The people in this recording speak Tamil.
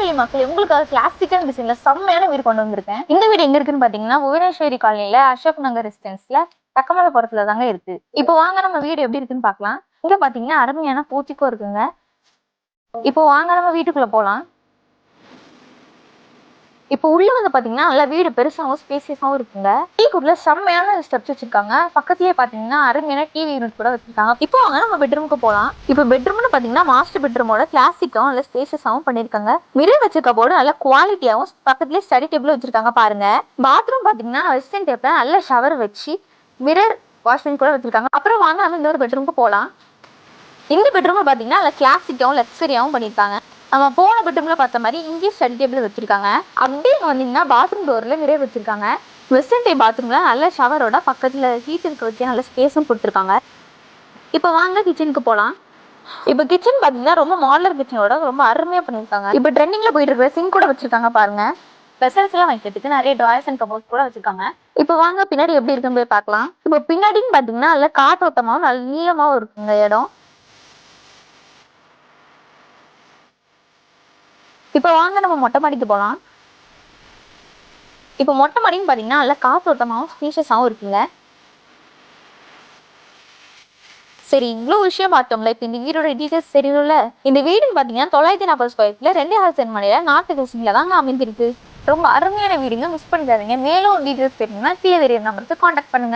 வணக்கம் மக்களே, உங்களுக்காக கிளாசிக்கல் டிசைன்ல செம்மையான வீடு கொண்டு வந்திருக்கேன். இந்த வீடு எங்க இருக்குன்னு பாத்தீங்கன்னா புவனேஸ்வரி காலனில அசோக் நகர் ரெசிடென்ஸ்ல பக்கமலபுரத்துல தாங்க இருக்கு. இப்போ வாங்க நம்ம வீடு எப்படி இருக்குன்னு பாக்கலாம். இங்க பாத்தீங்கன்னா அருமையான பூச்சிக்கும் இருக்குங்க. இப்போ வாங்க நம்ம வீட்டுக்குள்ள போலாம். இப்போ உள்ள வந்து பாத்தீங்கன்னா நல்லா வீடு பெருசாவும் ஸ்பேசியஸாவும் இருக்குங்க. டீக்குள்ள செம்மையான ஸ்டெப்ஸ் வச்சிருக்காங்க. பக்கத்துலயே பாத்தீங்கன்னா அருமையான டிவி யூனிட் கூட வச்சிருக்காங்க. இப்போ வாங்க நம்ம பெட்ரூமுக்கு போலாம். இப்போ பெட்ரூம்னு பாத்தீங்கன்னா மாஸ்டர் பெட்ரூமோட கிளாசிக்காவும் நல்ல ஸ்பேசியஸாவும் பண்ணிருக்காங்க. மிரர் வச்சிருக்க போர்டு நல்ல குவாலிட்டியாவும் பக்கத்துலயே ஸ்டடி டேபிள் வச்சிருக்காங்க பாருங்க. பாத்ரூம் பாத்தீங்கன்னா வெஸ்டர்ன் டைப்ல நல்ல ஷவர் வச்சு மிரர் வாஷ்பின் கூட வச்சிருக்காங்க. அப்புறம் வாங்க நம்ம இன்னொரு பெட்ரூமுக்கு போலாம். இந்த பெட்ரூம் பாத்தீங்கன்னா நல்ல கிளாசிக்காவும் லக்ஸரியாவும் பண்ணிருக்காங்க. நம்ம போன பெட்ரூம்ல பார்த்த மாதிரி இங்கேயும் ஸ்டடி டேபிள் வச்சிருக்காங்க. அப்படியே வந்தீங்கன்னா பாத்ரூம் டோர்ல மிரர் வச்சிருக்காங்க. வெஸ்டர்ன் டைப் பாத்ரூம்ல நல்ல ஷவரோட பக்கத்துல ஹீட்டருக்கு வச்சு நல்ல ஸ்பேஸும் கொடுத்துருக்காங்க. இப்போ வாங்க கிச்சனுக்கு போலாம். இப்போ கிச்சன் பாத்தீங்கன்னா ரொம்ப மாடலர் கிச்சனோட ரொம்ப அருமையா பண்ணிருக்காங்க. இப்போ ட்ரெண்டிங்ல போயிட்டு இருக்கிற சிங்க் கூட வச்சிருக்காங்க பாருங்க. வெசல்ஸ் எல்லாம் வைக்கிறதுக்கு நிறைய ட்ராயர்ஸ் அண்ட் கபோர்ட்ஸ் கூட வச்சிருக்காங்க. இப்போ வாங்க பின்னாடி எப்படி இருக்குன்னு போய் பார்க்கலாம். இப்போ பின்னாடின்னு பாத்தீங்கன்னா நல்ல காற்றோட்டமாவும் நல்ல நீளமாவும் இருக்குங்க இடம். இப்போ வாங்க நம்ம மொட்டை மாடிக்கு போகலாம். இப்போ மொட்டை மாடின்னு பார்த்தீங்கன்னா நல்லா காற்றோட்டமாகவும் ஸ்பீஷியஸாகவும் இருக்குங்க. சரி, இவ்வளோ விஷயம் பார்த்தோம்ல. இப்போ இந்த வீடோட டீட்டெயில்ஸ் தெரியல. இந்த வீடுன்னு பார்த்தீங்கன்னா 940 ஸ்கொயர் ஃபீட்ல 2 ஹால் சென்ட் மலையில நாட்டு கிருஷ்ணில தாங்க அமைந்திருக்கு. ரொம்ப அருமையான வீடுங்க, மிஸ் பண்ணிடாதீங்க. மேலும் டீட்டெயில்ஸ் தெரியுங்கன்னா கீழே நம்பருக்கு கான்டாக்ட் பண்ணுங்க.